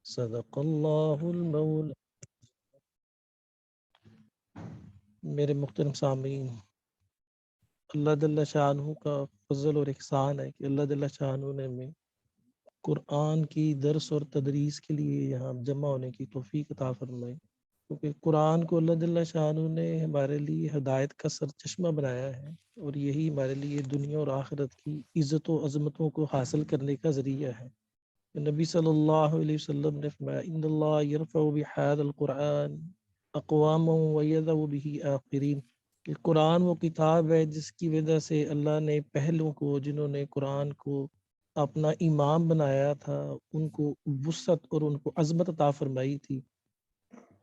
صدق اللہ المول۔ میرے محترم سامعین، اللہ جل شانہ کا فضل اور احسان ہے کہ اللہ جل شانہ نے ہمیں قرآن کی درس اور تدریس کے لیے یہاں جمع ہونے کی توفیق عطا فرمائی، کیونکہ قرآن کو اللہ جل شانہ نے ہمارے لیے ہدایت کا سرچشمہ بنایا ہے، اور یہی ہمارے لیے دنیا اور آخرت کی عزت و عظمتوں کو حاصل کرنے کا ذریعہ ہے۔ نبی صلی اللہ علیہ وسلم نے فرمایا ان اللہ یرفع بہذا القرآن اقواما ویضع بہ آخرین، کہ قرآن وہ کتاب ہے جس کی وجہ سے اللہ نے پہلوں کو، جنہوں نے قرآن کو اپنا امام بنایا تھا، ان کو وسعت اور ان کو عظمت عطا فرمائی تھی،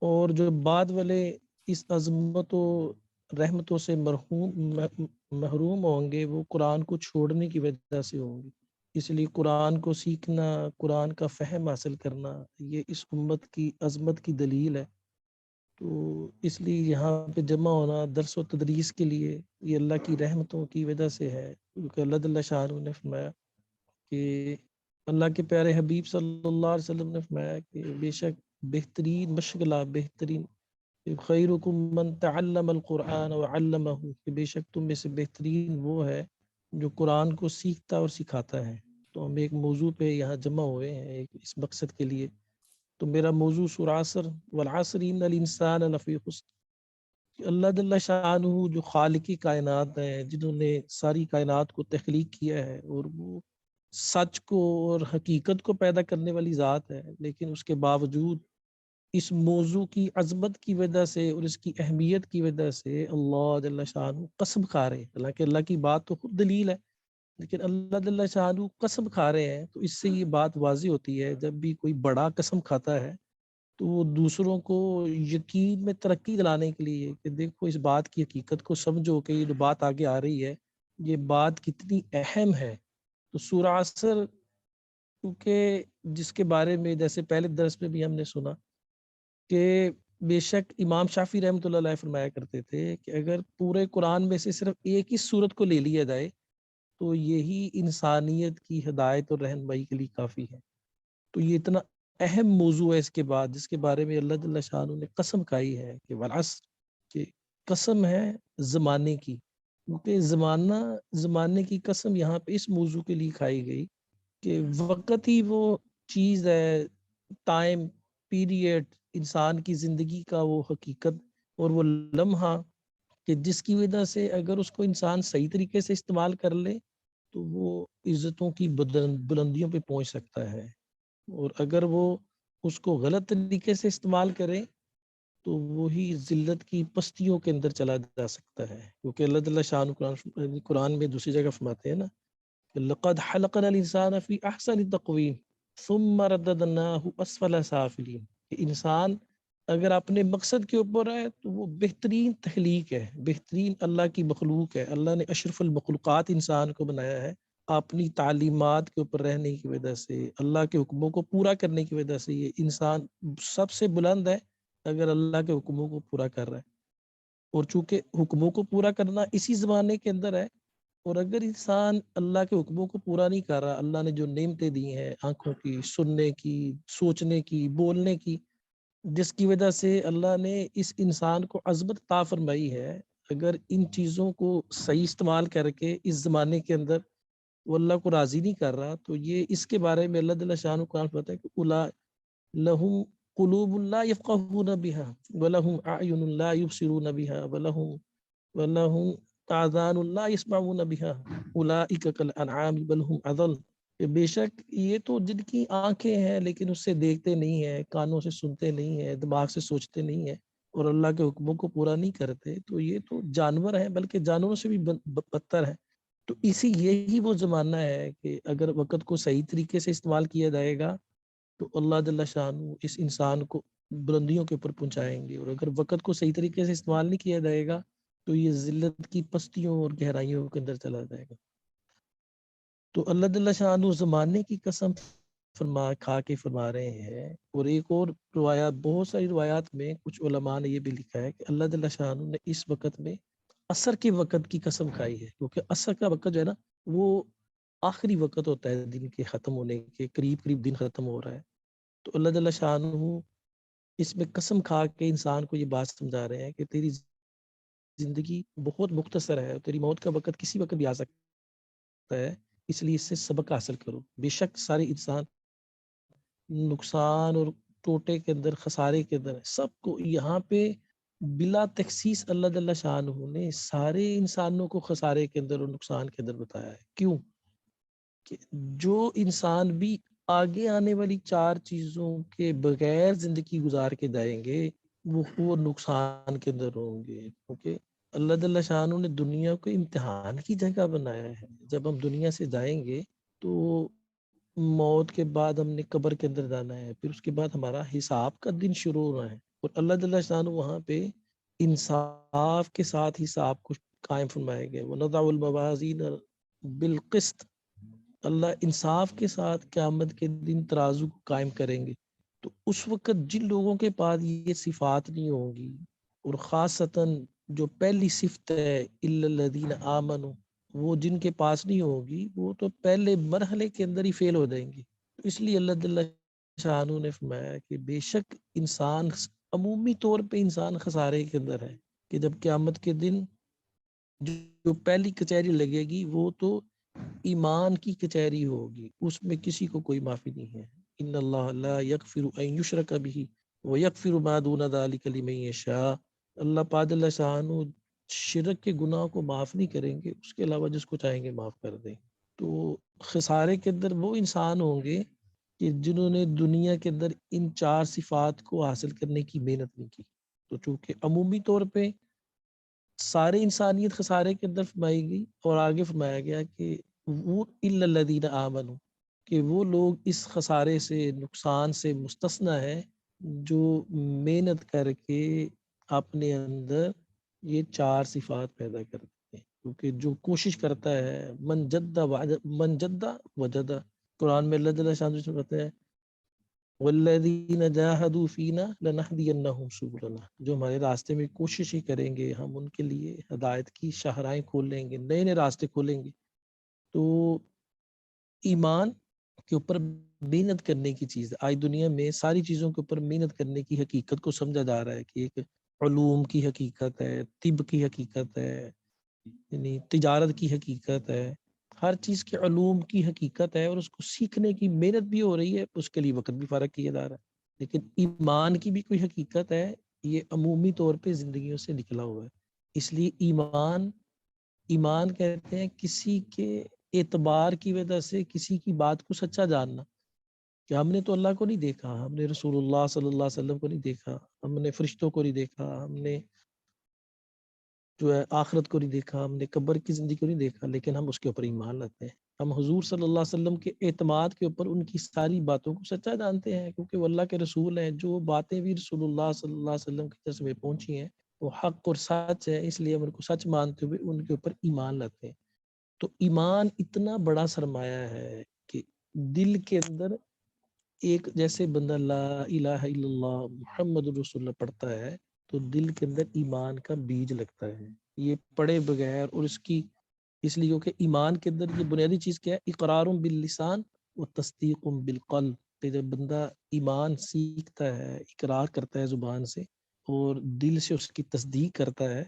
اور جو بعد والے اس عظمت و رحمتوں سے محروم ہوں گے، وہ قرآن کو چھوڑنے کی وجہ سے ہوں گے۔ اس لیے قرآن کو سیکھنا، قرآن کا فہم حاصل کرنا، یہ اس امت کی عظمت کی دلیل ہے۔ تو اس لیے یہاں پہ جمع ہونا درس و تدریس کے لیے یہ اللہ کی رحمتوں کی وجہ سے ہے، کیونکہ اللہ جل شانہ نے فرمایا کہ اللہ کے پیارے حبیب صلی اللہ علیہ وسلم نے فرمایا کہ بے شک بہترین مشغلہ، بہترین خیرکم من تعلم القرآن وعلمہ، کہ بے شک تم میں سے بہترین وہ ہے جو قرآن کو سیکھتا اور سکھاتا ہے۔ تو ہم ایک موضوع پہ یہاں جمع ہوئے ہیں اس مقصد کے لیے۔ تو میرا موضوع سورہ عصر، والعصر ان الانسان لفی خسر، کہ اللہ جل شانہ جو خالق کائنات ہیں، جنہوں نے ساری کائنات کو تخلیق کیا ہے، اور وہ سچ کو اور حقیقت کو پیدا کرنے والی ذات ہے، لیکن اس کے باوجود اس موضوع کی عظمت کی وجہ سے اور اس کی اہمیت کی وجہ سے اللہ جل شانہ قسم کھا رہے ہیں، حالانکہ اللہ کی بات تو خود دلیل ہے، لیکن اللہ جل شانہ قسم کھا رہے ہیں۔ تو اس سے یہ بات واضح ہوتی ہے، جب بھی کوئی بڑا قسم کھاتا ہے تو وہ دوسروں کو یقین میں ترقی دلانے کے لیے کہ دیکھو اس بات کی حقیقت کو سمجھو کہ یہ جو بات آگے آ رہی ہے یہ بات کتنی اہم ہے۔ تو سورہ عصر، کیونکہ جس کے بارے میں جیسے پہلے درس میں بھی ہم نے سنا کہ بے شک امام شافعی رحمۃ اللہ علیہ فرمایا کرتے تھے کہ اگر پورے قرآن میں سے صرف ایک ہی سورت کو لے لیا جائے تو یہی انسانیت کی ہدایت اور رہنمائی کے لیے کافی ہے۔ تو یہ اتنا اہم موضوع ہے اس کے بعد، جس کے بارے میں اللہ جل شانہ نے قسم کھائی ہے کہ والعصر، کہ قسم ہے زمانے کی، کیونکہ زمانے کی قسم یہاں پہ اس موضوع کے لیے کھائی گئی کہ وقت ہی وہ چیز ہے، ٹائم پیریڈ، انسان کی زندگی کا وہ حقیقت اور وہ لمحہ کہ جس کی وجہ سے اگر اس کو انسان صحیح طریقے سے استعمال کر لے تو وہ عزتوں کی بلندیوں پہ پہنچ سکتا ہے، اور اگر وہ اس کو غلط طریقے سے استعمال کرے تو وہی ذلت کی پستیوں کے اندر چلا جا سکتا ہے، کیونکہ اللہ جل شانہ قرآن میں دوسری جگہ فرماتے ہیں نا کہ لقد خلقنا الانسان فی احسن تقویم ثم رددناہ اسفل سافلین، کہ انسان اگر اپنے مقصد کے اوپر ہے تو وہ بہترین تخلیق ہے، بہترین اللہ کی مخلوق ہے۔ اللہ نے اشرف المخلوقات انسان کو بنایا ہے، اپنی تعلیمات کے اوپر رہنے کی وجہ سے، اللہ کے حکموں کو پورا کرنے کی وجہ سے یہ انسان سب سے بلند ہے اگر اللہ کے حکموں کو پورا کر رہا ہے، اور چونکہ حکموں کو پورا کرنا اسی زمانے کے اندر ہے، اور اگر انسان اللہ کے حکموں کو پورا نہیں کر رہا، اللہ نے جو نعمتیں دی ہیں آنکھوں کی، سننے کی، سوچنے کی، بولنے کی، جس کی وجہ سے اللہ نے اس انسان کو عظمت عطا فرمائی ہے، اگر ان چیزوں کو صحیح استعمال کر کے اس زمانے کے اندر وہ اللہ کو راضی نہیں کر رہا، تو یہ اس کے بارے میں اللہ جل شانہ قرآن فرماتا ہے کہ اولئک لہم قلوب لا یفقہون بہا ولہم اعین لا یبصرون بہا ولہم آذان لا یسمعون بہا اولئک کالانعام بل ہم اضل، کہ بے شک یہ تو جن کی آنکھیں ہیں لیکن اس سے دیکھتے نہیں ہیں، کانوں سے سنتے نہیں ہیں، دماغ سے سوچتے نہیں ہیں، اور اللہ کے حکموں کو پورا نہیں کرتے، تو یہ تو جانور ہیں، بلکہ جانوروں سے بھی بدتر ہے۔ تو یہی وہ زمانہ ہے کہ اگر وقت کو صحیح طریقے سے استعمال کیا جائے گا تو اللہ جل شانہ اس انسان کو بلندیوں کے اوپر پہنچائیں گے، اور اگر وقت کو صحیح طریقے سے استعمال نہیں کیا جائے گا تو یہ ذلت کی پستیوں اور گہرائیوں کے اندر چلا جائے گا۔ تو اللہ جل شانہ زمانے کی قسم کھا کے فرما رہے ہیں، اور ایک اور روایات، بہت ساری روایات میں کچھ علماء نے یہ بھی لکھا ہے کہ اللہ جل شانہ نے اس وقت میں عصر کے وقت کی قسم کھائی ہے، کیونکہ عصر کا وقت جو ہے نا وہ آخری وقت ہوتا ہے دن کے ختم ہونے کے قریب، دن ختم ہو رہا ہے، تو اللہ جل شانہ اس میں قسم کھا کے انسان کو یہ بات سمجھا رہے ہیں کہ تیری زندگی بہت مختصر ہے، تیری موت کا وقت کسی وقت بھی آ سکتا ہے، اس لیے اس سے سبق حاصل کرو۔ بے شک سارے انسان نقصان اور ٹوٹے کے اندر، خسارے کے اندر سب کو یہاں پہ بلا تخصیص اللہ جل شانہ نے سارے انسانوں کو خسارے کے اندر اور نقصان کے اندر بتایا ہے۔ کیوں؟ کہ جو انسان بھی آگے آنے والی چار چیزوں کے بغیر زندگی گزار کے جائیں گے وہ نقصان کے اندر ہوں گے، کیونکہ اللہ جل شانہ نے دنیا کو امتحان کی جگہ بنایا ہے۔ جب ہم دنیا سے جائیں گے تو موت کے بعد ہم نے قبر کے اندر جانا ہے، پھر اس کے بعد ہمارا حساب کا دن شروع ہونا ہے، اور اللہ جل شانہ وہاں پہ انصاف کے ساتھ حساب کو قائم فرمائے گئے۔ وَنَضَعُ الْمَوَازِينَ بِالْقِسْطِ، اللہ انصاف کے ساتھ قیامت کے دن ترازو کو قائم کریں گے۔ تو اس وقت جن لوگوں کے پاس یہ صفات نہیں ہوں گی، اور خاصتاً جو پہلی صفت ہے اِلَّا الَّذِينَ آمَنُوا، وہ جن کے پاس نہیں ہوگی وہ تو پہلے مرحلے کے اندر ہی فیل ہو جائیں گے۔ تو اس لیے اللہ جل شانہ نے فرمایا کہ بے شک انسان عمومی طور پہ انسان خسارے کے اندر ہے، کہ جب قیامت کے دن جو پہلی کچہری لگے گی وہ تو ایمان کی کچہری ہوگی، اس میں کسی کو کوئی معافی نہیں ہے۔ ان اللہ لا یغفر ان یشرک بہ ویغفر ما دون ذلک لمن یشاء، اللہ پاک جل شانہ شرک کے گناہ کو معاف نہیں کریں گے، اس کے علاوہ جس کو چاہیں گے معاف کر دیں۔ تو خسارے کے اندر وہ انسان ہوں گے کہ جنہوں نے دنیا کے اندر ان چار صفات کو حاصل کرنے کی محنت نہیں کی۔ تو چونکہ عمومی طور پہ سارے انسانیت خسارے کے اندر فرمائی گئی، اور آگے فرمایا گیا کہ وہ الا الذین آمنوا، کہ وہ لوگ اس خسارے سے، نقصان سے مستثنی ہے جو محنت کر کے اپنے اندر یہ چار صفات پیدا کرتے ہیں۔ کیونکہ جو کوشش کرتا ہے من جدہ وجدہ، قرآن میں اللہ جل شانہ کہتے ہیں والذین جاہدوا فینا لنہدینہم سبلنا، جو ہمارے راستے میں کوشش ہی کریں گے ہم ان کے لیے ہدایت کی شاہراہیں کھول لیں گے، نئے نئے راستے کھولیں گے۔ تو ایمان کے اوپر محنت کرنے کی چیز ہے، آج دنیا میں ساری چیزوں کے اوپر محنت کرنے کی حقیقت کو سمجھا جا رہا ہے کہ ایک علوم کی حقیقت ہے، طب کی حقیقت ہے، یعنی تجارت کی حقیقت ہے، ہر چیز کے علوم کی حقیقت ہے، اور اس کو سیکھنے کی محنت بھی ہو رہی ہے، اس کے لیے وقت بھی فرق کیا جا رہا ہے۔ لیکن ایمان کی بھی کوئی حقیقت ہے، یہ عمومی طور پہ زندگیوں سے نکلا ہوا ہے۔ اس لیے ایمان کہتے ہیں کسی کے اعتبار کی وجہ سے کسی کی بات کو سچا جاننا، کہ ہم نے تو اللہ کو نہیں دیکھا، ہم نے رسول اللہ صلی اللہ علیہ وسلم کو نہیں دیکھا، ہم نے فرشتوں کو نہیں دیکھا، ہم نے جو ہے آخرت کو نہیں دیکھا، ہم نے قبر کی زندگی کو نہیں دیکھا، لیکن ہم اس کے اوپر ایمان لاتے ہیں۔ ہم حضور صلی اللہ علیہ وسلم کے اعتماد کے اوپر ان کی ساری باتوں کو سچا جانتے ہیں، کیونکہ وہ اللہ کے رسول ہیں۔ جو باتیں بھی رسول اللہ صلی اللہ علیہ وسلم کی طرف سے پہنچی ہیں وہ حق اور سچ ہے، اس لیے ہم ان کو سچ مانتے ہوئے ان کے اوپر ایمان لاتے ہیں۔ تو ایمان اتنا بڑا سرمایہ ہے کہ دل کے اندر ایک جیسے بندہ لا الہ الا اللہ محمد رسول اللہ پڑھتا ہے تو دل کے اندر ایمان کا بیج لگتا ہے، یہ پڑھے بغیر، اور اس لیے کہ ایمان کے اندر یہ بنیادی چیز کیا ہے، اقرار باللسان و تصدیق بالقلب، کہ جب بندہ ایمان سیکھتا ہے، اقرار کرتا ہے زبان سے اور دل سے اس کی تصدیق کرتا ہے،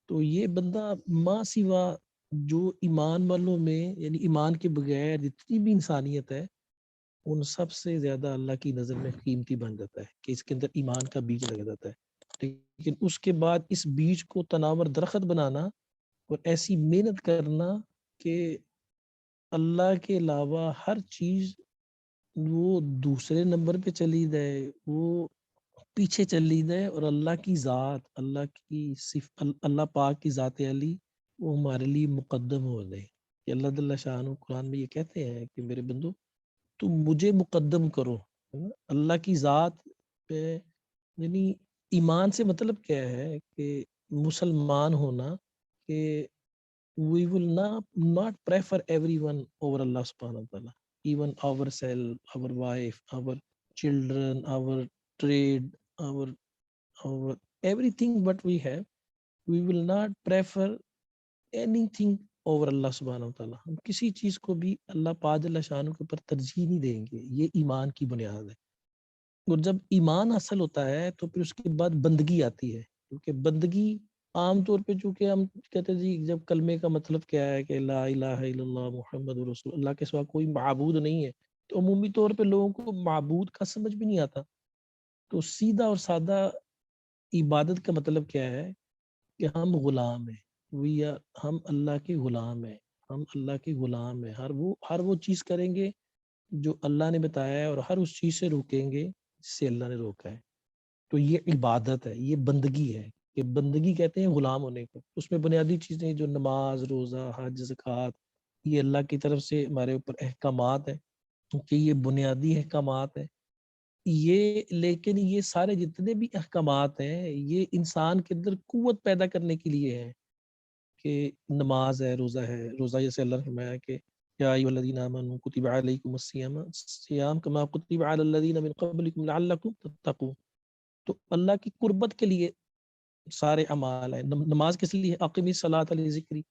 تو یہ بندہ ماں سوا جو ایمان والوں میں، یعنی ایمان کے بغیر جتنی بھی انسانیت ہے، ان سب سے زیادہ اللہ کی نظر میں قیمتی بن جاتا ہے، کہ اس کے اندر ایمان کا بیج لگ جاتا ہے۔ لیکن اس کے بعد اس بیج کو تناور درخت بنانا اور ایسی محنت کرنا کہ اللہ کے علاوہ ہر چیز وہ دوسرے نمبر پہ چلی جائے، وہ پیچھے چلی جائے، اور اللہ کی ذات، اللہ پاک کی ذات علی وہ ہمارے لیے مقدم ہو جائے۔ کہ اللہ جل شانہ قرآن میں یہ کہتے ہیں کہ میرے بندو تم مجھے مقدم کرو، اللہ کی ذات پہ، یعنی ایمان سے مطلب کیا ہے کہ مسلمان ہونا، کہ we will not prefer everyone over Allah subhanahu wa ta'ala, even ourselves, our wife, our children, our trade, our everything what we have, we will not prefer anything over اللہ سبحانہ وتعالی، ہم کسی چیز کو بھی اللہ پاک جل شانہ کے اوپر ترجیح نہیں دیں گے۔ یہ ایمان کی بنیاد ہے۔ اور جب ایمان حاصل ہوتا ہے تو پھر اس کے بعد بندگی آتی ہے، کیونکہ بندگی عام طور پہ چونکہ ہم کہتے ہیں جی جب کلمے کا مطلب کیا ہے کہ لا الہ الا اللہ محمد رسول اللہ کے سوا کوئی معبود نہیں ہے، تو عمومی طور پہ لوگوں کو معبود کا سمجھ بھی نہیں آتا. تو سیدھا اور سادہ عبادت کا مطلب کیا ہے کہ ہم غلام ہیں، ہم اللہ کے غلام ہیں، ہم اللہ کے غلام ہیں. ہر وہ چیز کریں گے جو اللہ نے بتایا ہے اور ہر اس چیز سے روکیں گے جس سے اللہ نے روکا ہے. تو یہ عبادت ہے، یہ بندگی ہے کہ بندگی کہتے ہیں غلام ہونے کو. اس میں بنیادی چیزیں جو نماز، روزہ، حج، زکوٰۃ، یہ اللہ کی طرف سے ہمارے اوپر احکامات ہیں، کیونکہ یہ بنیادی احکامات ہیں. لیکن یہ سارے جتنے بھی احکامات ہیں یہ انسان کے اندر قوت پیدا کرنے کے لیے ہیں کہ نماز ہے، روزہ جیسے اللہ نے فرمایا کہ یا ایھا الذین آمنوا کتب علیکم الصیام کما کتب علی الذین من قبلکم لعلکم تتقون. تو اللہ کی قربت کے لیے سارے اعمال ہیں. نماز کس لیے؟ اقیم الصلاۃ لذکری،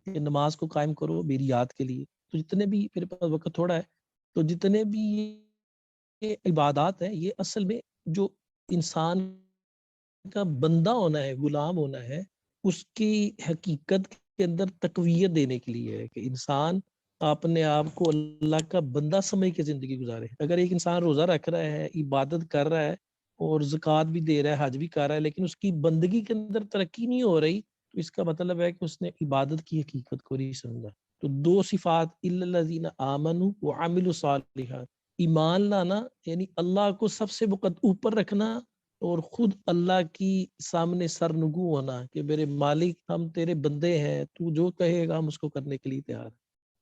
کہ نماز کو قائم کرو میری یاد کے لیے. تو جتنے بھی، میرے پاس وقت تھوڑا ہے، تو جتنے بھی یہ عبادات ہیں یہ اصل میں جو انسان کا بندہ ہونا ہے، غلام ہونا ہے، اس کی حقیقت کے اندر تقویت دینے کے لیے ہے کہ انسان اپنے آپ کو اللہ کا بندہ سمجھ کے زندگی گزارے. اگر ایک انسان روزہ رکھ رہا ہے، عبادت کر رہا ہے اور زکوٰۃ بھی دے رہا ہے، حج بھی کر رہا ہے، لیکن اس کی بندگی کے اندر ترقی نہیں ہو رہی، تو اس کا مطلب ہے کہ اس نے عبادت کی حقیقت کو نہیں سمجھا. تو دو صفات، الا الذین آمنوا وعملوا الصالحات، ایمان لانا یعنی اللہ کو سب سے اوپر رکھنا اور خود اللہ کی سامنے سرنگو ہونا کہ میرے مالک ہم تیرے بندے ہیں، تو جو کہے گا ہم اس کو کرنے کے لیے تیار ہیں.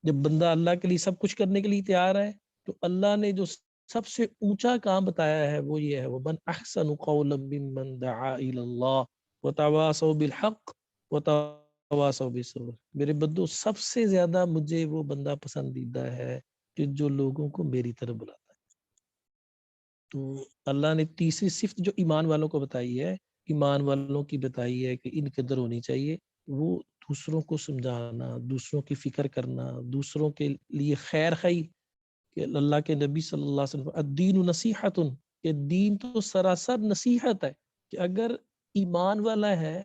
جب بندہ اللہ کے لیے سب کچھ کرنے کے لیے تیار ہے تو اللہ نے جو سب سے اونچا کام بتایا ہے وہ یہ ہے، وَمَنْ أَحْسَنُ قَوْلًا مِّمَّنْ دَعَا إِلَى اللَّهِ وَتَوَاصَوْا بِالْحَقِّ وَتَوَاصَوْا بِالصَّبْرِ. میرے بندو سب سے زیادہ مجھے وہ بندہ پسندیدہ ہے کہ جو لوگوں کو میری طرف بلاتا ہے. تو اللہ نے تیسری صفت جو ایمان والوں کو بتائی ہے، ایمان والوں کی بتائی ہے کہ ان کے اندر ہونی چاہیے، وہ دوسروں کو سمجھانا، دوسروں کی فکر کرنا، دوسروں کے لیے خیر خواہی. کہ اللہ کے نبی صلی اللہ علیہ وسلم الدین نصیحت، کہ دین تو سراسر نصیحت ہے. کہ اگر ایمان والا ہے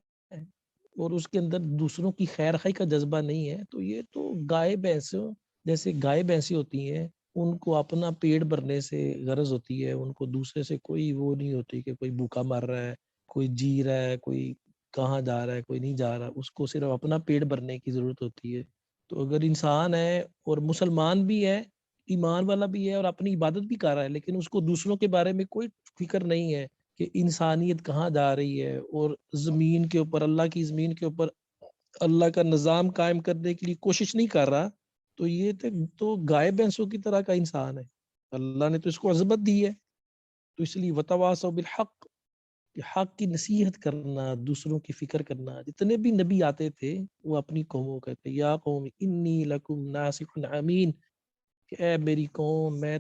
اور اس کے اندر دوسروں کی خیر خواہی کا جذبہ نہیں ہے تو یہ تو گائے بھینسوں جیسے گائے بھینسی ہوتی ہیں، ان کو اپنا پیٹ بھرنے سے غرض ہوتی ہے، ان کو دوسرے سے کوئی وہ نہیں ہوتی کہ کوئی بھوکا مر رہا ہے، کوئی جی رہا ہے، کوئی کہاں جا رہا ہے، کوئی نہیں جا رہا، اس کو صرف اپنا پیٹ بھرنے کی ضرورت ہوتی ہے. تو اگر انسان ہے اور مسلمان بھی ہے، ایمان والا بھی ہے اور اپنی عبادت بھی کر رہا ہے، لیکن اس کو دوسروں کے بارے میں کوئی فکر نہیں ہے کہ انسانیت کہاں جا رہی ہے، اور زمین کے اوپر، اللہ کی زمین کے اوپر اللہ کا نظام قائم کرنے کے لیے کوشش نہیں کر رہا، تو یہ تو گائے بھینسوں کی طرح کا انسان ہے. اللہ نے تو اس کو عظمت دی ہے. تو اس لیے وتواصوا بالحق، کہ حق کی نصیحت کرنا، دوسروں کی فکر کرنا. جتنے بھی نبی آتے تھے وہ اپنی قوموں کہتے یا قوم انی لکم ناصح امین، کہ اے میری قوم میں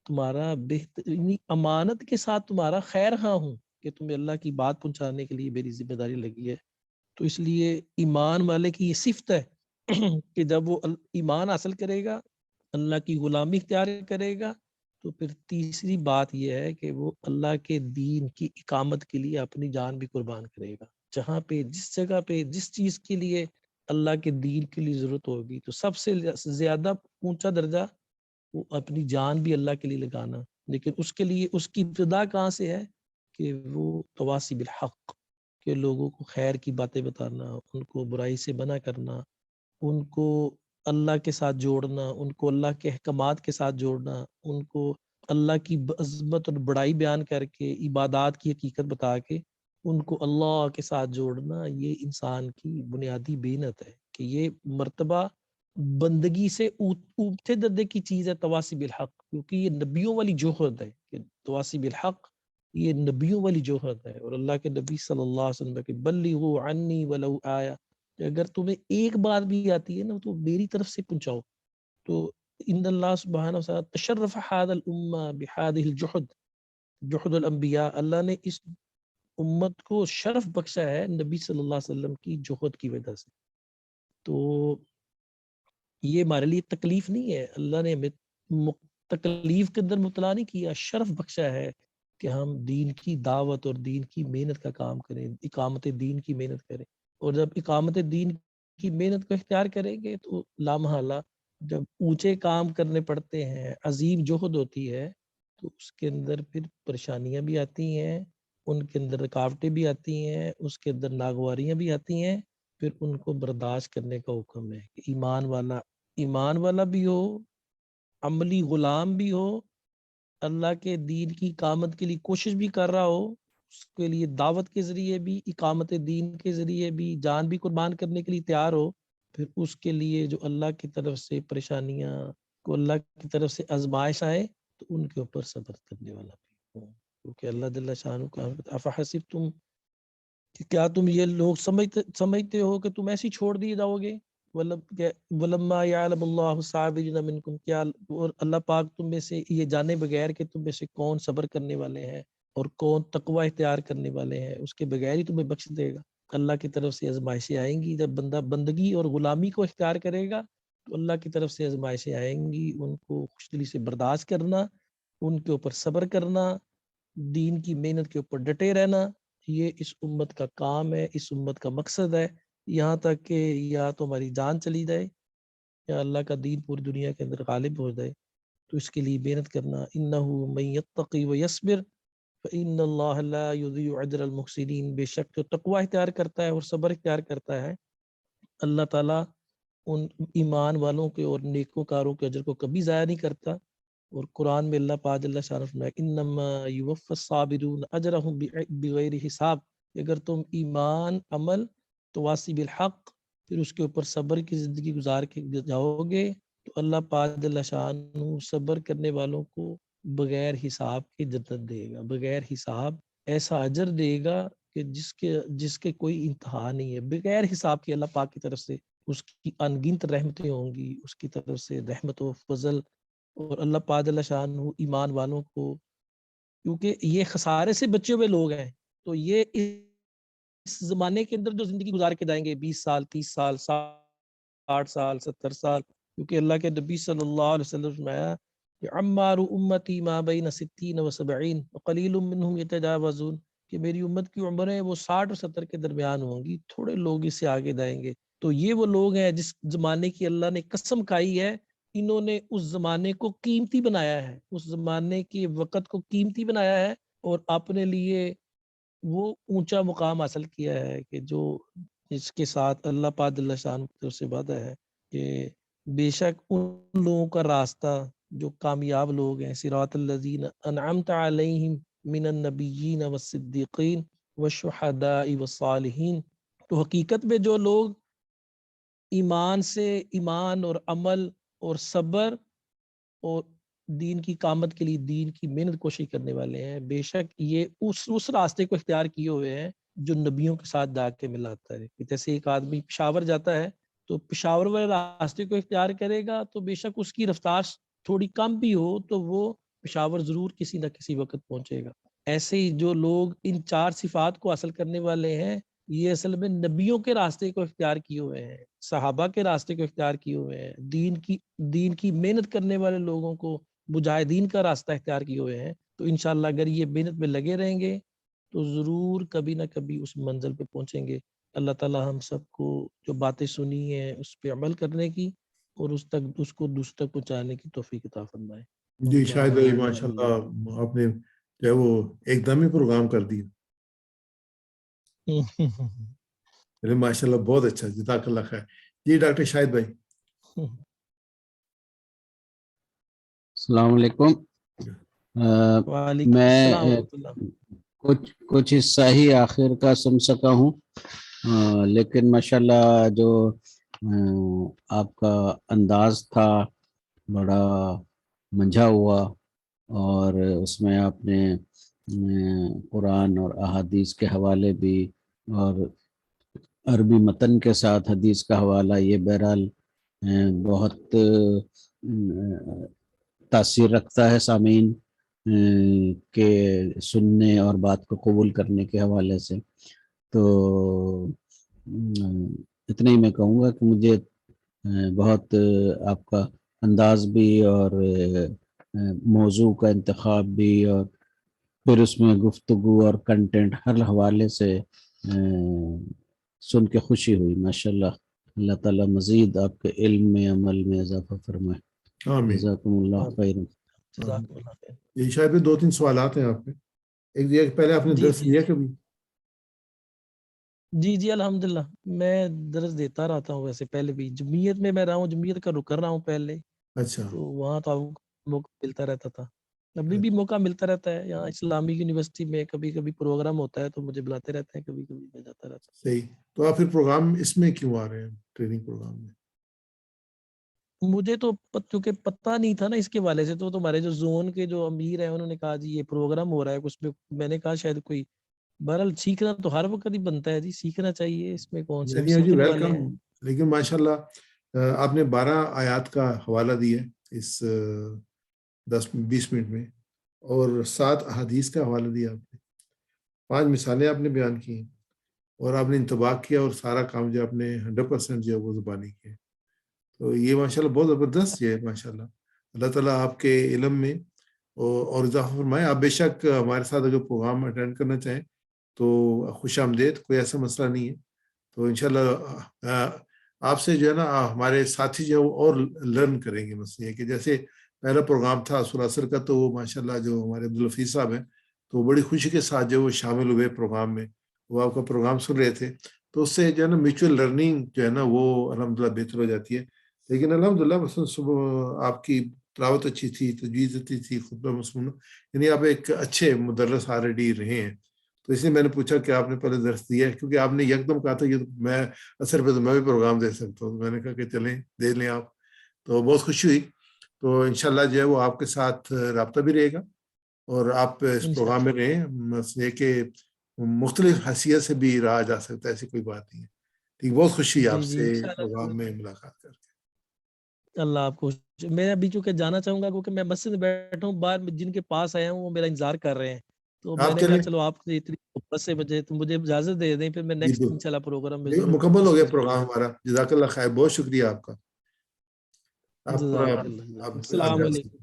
تمہارا بہترین امانت کے ساتھ تمہارا خیر خواہ ہوں کہ تمہیں اللہ کی بات پہنچانے کے لیے میری ذمہ داری لگی ہے. تو اس لیے ایمان والے کی یہ صفت ہے کہ جب وہ ایمان حاصل کرے گا، اللہ کی غلامی اختیار کرے گا، تو پھر تیسری بات یہ ہے کہ وہ اللہ کے دین کی اقامت کے لیے اپنی جان بھی قربان کرے گا. جہاں پہ، جس جگہ پہ، جس چیز کے لیے اللہ کے دین کے لیے ضرورت ہوگی، تو سب سے زیادہ اونچا درجہ وہ اپنی جان بھی اللہ کے لیے لگانا. لیکن اس کے لیے اس کی ابتدا کہاں سے ہے کہ وہ تواصی بالحق، کہ لوگوں کو خیر کی باتیں بتانا، ان کو برائی سے منع کرنا، ان کو اللہ کے ساتھ جوڑنا، ان کو اللہ کے احکامات کے ساتھ جوڑنا، ان کو اللہ کی عظمت اور بڑائی بیان کر کے، عبادات کی حقیقت بتا کے ان کو اللہ کے ساتھ جوڑنا. یہ انسان کی بنیادی بینت ہے کہ یہ مرتبہ بندگی سے اوپتے درجے کی چیز ہے تواصی بالحق، کیونکہ یہ نبیوں والی جوہر ہے کہ تواصی بالحق یہ نبیوں والی جوہر ہے. اور اللہ کے نبی صلی اللہ علیہ وسلم کہ بلغوا عنی ولو آیا، کہ اگر تمہیں ایک بات بھی آتی ہے نا تو میری طرف سے پہنچاؤ. تو ان اللہ سبحانہ وتعالی تشرف هذا الامہ بهذه الجحد، جحد الانبیاء، اللہ نے اس امت کو شرف بخشا ہے نبی صلی اللہ علیہ وسلم کی جوہد کی وجہ سے. تو یہ ہمارے لیے تکلیف نہیں ہے، اللہ نے ہمیں تکلیف کے اندر مبتلا نہیں کیا، شرف بخشا ہے کہ ہم دین کی دعوت اور دین کی محنت کا کام کریں، اقامت دین کی محنت کریں. اور جب اقامت دین کی محنت کو اختیار کریں گے تو لامحالہ جب اونچے کام کرنے پڑتے ہیں، عظیم جہد ہوتی ہے، تو اس کے اندر پھر پریشانیاں بھی آتی ہیں، ان کے اندر رکاوٹیں بھی آتی ہیں، اس کے اندر ناگواریاں بھی آتی ہیں. پھر ان کو برداشت کرنے کا حکم ہے کہ ایمان والا بھی ہو، عملی غلام بھی ہو، اللہ کے دین کی اقامت کے لیے کوشش بھی کر رہا ہو، اس کے لیے دعوت کے ذریعے بھی، اقامت دین کے ذریعے بھی جان بھی قربان کرنے کے لیے تیار ہو. پھر اس کے لیے جو اللہ کی طرف سے پریشانیاں کو، اللہ کی طرف سے آزمائش آئے تو ان کے اوپر صبر کرنے والا بھی ہو. کیونکہ اللہ جل شانہ کا افحسبتم، کہ کیا تم یہ لوگ سمجھتے ہو کہ تم ایسے ہی چھوڑ دیے جاؤ گے؟ ولما یعلم اللہ الصابرین منکم، کیا اور اللہ پاک تم میں سے یہ جانے بغیر کہ تم میں سے کون صبر کرنے والے ہیں اور کون تقوی اختیار کرنے والے ہیں، اس کے بغیر ہی تمہیں بخش دے گا. اللہ کی طرف سے آزمائشیں آئیں گی. جب بندہ بندگی اور غلامی کو اختیار کرے گا تو اللہ کی طرف سے آزمائشیں آئیں گی. ان کو خوش دلی سے برداشت کرنا، ان کے اوپر صبر کرنا، دین کی محنت کے اوپر ڈٹے رہنا، یہ اس امت کا کام ہے، اس امت کا مقصد ہے. یہاں تک کہ یا تو ہماری جان چلی جائے یا اللہ کا دین پوری دنیا کے اندر غالب ہو جائے، تو اس کے لیے محنت کرنا. انہ من یتقی ویصبر فإن اللہ لا یضیع اجر المحسنین، بے شک جو تقوی اختیار کرتا ہے اور صبر اختیار کرتا ہے، اللہ تعالیٰ ان ایمان والوں کے اور نیکوکاروں کے اجر کو کبھی ضائع نہیں کرتا. اور قرآن میں اللہ پاک جل شانہ فرمایا انما یوفی الصابرون اجرهم بغیر حساب، اگر تم ایمان، عمل، تواصی بالحق، پھر اس کے اوپر صبر کی زندگی گزار کے جاؤ گے تو اللہ پاک جل شانہ صبر کرنے والوں کو بغیر حساب کی جنت دے گا، بغیر حساب ایسا اجر دے گا کہ جس کے کوئی انتہا نہیں ہے. بغیر حساب کے اللہ پاک کی طرف سے اس کی انگنت رحمتیں ہوں گی، اس کی طرف سے رحمت و فضل. اور اللہ پاک جل شانہ ایمان والوں کو، کیونکہ یہ خسارے سے بچے ہوئے لوگ ہیں، تو یہ اس زمانے کے اندر جو زندگی گزار کے جائیں گے 20 سال، 30 سال، 60 سال، 70 سال، کیونکہ اللہ کے نبی صلی اللہ علیہ وسلم فرمایا کہ عمار امتی ما بین 60 و 70 وقلیل منہم یتجاوزون، کہ میری امت کی عمریں وہ 60 اور 70 کے درمیان ہوں گی، تھوڑے لوگ اس سے آگے جائیں گے. تو یہ وہ لوگ ہیں جس زمانے کی اللہ نے قسم کھائی ہے، انہوں نے اس زمانے کو قیمتی بنایا ہے، اس زمانے کے وقت کو قیمتی بنایا ہے اور اپنے لیے وہ اونچا مقام حاصل کیا ہے کہ جو اس کے ساتھ اللہ پاک جل شانہ کی طرف سے وعدہ ہے کہ بے شک ان لوگوں کا راستہ جو کامیاب لوگ ہیں، صراط الذین انعمت علیہم من النبیین والصدیقین والشہداء والصالحین. تو حقیقت میں جو لوگ ایمان اور عمل اور صبر اور دین کی اقامت کے لیے دین کی محنت کوشش کرنے والے ہیں، بے شک یہ اس راستے کو اختیار کیے ہوئے ہیں جو نبیوں کے ساتھ جا کے ملاتا ہے. جیسے ایک آدمی پشاور جاتا ہے تو پشاور والے راستے کو اختیار کرے گا تو بے شک اس کی رفتار تھوڑی کم بھی ہو تو وہ پشاور ضرور کسی نہ کسی وقت پہنچے گا. ایسے ہی جو لوگ ان 4 صفات کو حاصل کرنے والے ہیں، یہ اصل میں نبیوں کے راستے کو اختیار کیے ہوئے ہیں، صحابہ کے راستے کو اختیار کیے ہوئے ہیں، دین کی محنت کرنے والے لوگوں کو مجاہدین کا راستہ اختیار کیے ہوئے ہیں. تو انشاءاللہ اگر یہ محنت میں لگے رہیں گے تو ضرور کبھی نہ کبھی اس منزل پہ پہنچیں گے. اللہ تعالی ہم سب کو جو باتیں سنی ہیں اس پہ عمل کرنے کی اور اس کو دوسروں تک پہنچانے کی توفیق عطا فرمائے. جی شاہد بھائی ماشاءاللہ آپ نے جو ہے وہ ایک دم ہی پروگرام کر دیا. ماشاءاللہ بہت اچھا، جزاک اللہ خیر. جی ڈاکٹر شاہد بھائی. السلام علیکم. وعلیکم میں السلام ورحمۃ اللہ. کچھ حصہ ہی آخر کا سن سکا ہوں، لیکن ماشاءاللہ جو آپ کا انداز تھا بڑا منجھا ہوا، اور اس میں آپ نے قرآن اور احادیث کے حوالے بھی اور عربی متن کے ساتھ حدیث کا حوالہ، یہ بہرحال بہت تاثیر رکھتا ہے سامعین کے سننے اور بات کو قبول کرنے کے حوالے سے. تو اتنا ہی میں کہوں گا کہ مجھے بہت آپ کا انداز بھی اور موضوع کا انتخاب بھی اور پھر اس میں گفتگو اور کنٹینٹ ہر حوالے سے سن کے خوشی ہوئی. ماشاءاللہ اللہ تعالیٰ مزید آپ کے علم میں عمل میں اضافہ فرمائے. آمین. جزاکم اللہ خیر. جزاکم اللہ خیر. یہ شاید 2-3 سوالات ہیں آپ پہ. ایک پہلے آپ نے جی درس لیا کبھی؟ جی الحمدللہ میں درس دیتا رہتا ہوں. ویسے پہلے بھی جمعیت میں رہا ہوں, جمعیت کا رک رہا ہوں پہلے, اچھا تو وہاں تو موقع ملتا رہتا تھا. ابھی بھی موقع ملتا رہتا ہے. یہاں اسلامی یونیورسٹی میں کبھی کبھی پروگرام ہوتا ہے تو مجھے بلاتے رہتے ہیں, کبھی کبھی میں جاتا رہتا صحیح. تو آپ پھر پروگرام اس میں کیوں آ رہے ہیں, ٹریننگ پروگرام میں؟ ہوں. مجھے تو چونکہ پتہ نہیں تھا نا اس کے والے سے, تو تمہارے جو زون کے جو امیر ہیں انہوں نے کہا جی یہ پروگرام ہو رہا ہے کچھ میں. میں نے کہا شاید کوئی, بہرحال سیکھنا تو ہر وقت ہی بنتا ہے جی, سیکھنا چاہیے, اس میں کون سے جی سیکھنے والے ویلکم. ہیں. لیکن ماشاءاللہ آپ نے 12 آیات کا حوالہ دیا اس 10-20 منٹ میں, اور 7 احادیث کا حوالہ دیا آپ نے, 5 مثالیں آپ نے بیان کی ہیں, اور آپ نے انطباق کیا, اور سارا کام جو آپ نے 100% جو ہے وہ زبانی کیا. تو یہ ماشاءاللہ بہت زبردست ہے ماشاءاللہ. اللہ تعالیٰ آپ کے علم میں اور اضافہ فرمائے. آپ بے شک ہمارے ساتھ اگر پروگرام اٹینڈ کرنا چاہیں تو خوش آمدید, کوئی ایسا مسئلہ نہیں ہے. تو انشاءاللہ آپ سے جو ہے نا ہمارے ساتھی جو ہے وہ اور لرن کریں گے. مسئلہ یہ کہ جیسے پہلا پروگرام تھا سورہ عصر کا, تو وہ ماشاءاللہ جو ہمارے عبدالحفیظ صاحب ہیں تو بڑی خوشی کے ساتھ جو وہ شامل ہوئے پروگرام میں, وہ آپ کا پروگرام سن رہے تھے. تو اس سے جو ہے نا میوچل لرننگ جو ہے نا وہ الحمدللہ بہتر ہو جاتی ہے. لیکن الحمدللہ مثلا صبح آپ کی تلاوت اچھی تھی, تجوید اچھی تھی, خطبہ مسنون, یعنی آپ ایک اچھے مدرس آلریڈی رہے ہیں. تو اس لیے میں نے پوچھا کہ آپ نے پہلے درس دیا ہے, کیونکہ آپ نے یکدم کہا تھا کہ میں اثر پہ تو میں بھی پروگرام دے سکتا ہوں. میں نے کہا کہ چلیں دے لیں آپ, تو بہت خوشی ہوئی. تو انشاءاللہ جو ہے وہ آپ کے ساتھ رابطہ بھی رہے گا, اور آپ اس پروگرام میں رہیں. مسئلہ کہ مختلف حیثیت سے بھی رہا جا سکتا ہے, ایسی کوئی بات نہیں ہے. ٹھیک, بہت خوشی آپ سے پروگرام میں ملاقات کر کے. اللہ آپ کو. میں ابھی چونکہ جانا چاہوں گا کیونکہ میں مسجد میں بیٹھا ہوں, باہر جن کے پاس آیا ہوں وہ میرا انتظار کر رہے ہیں. تو میں نے کہا چلو آپ اتنی محبت سے مجھے اجازت دے دیں, پھر میں نیکسٹ انشاءاللہ پروگرام میں ضرور مکمل ہو گیا پروگرام ہمارا. جزاک اللہ خیر, بہت شکریہ آپ کا. جزاک اللہ. السلام علیکم.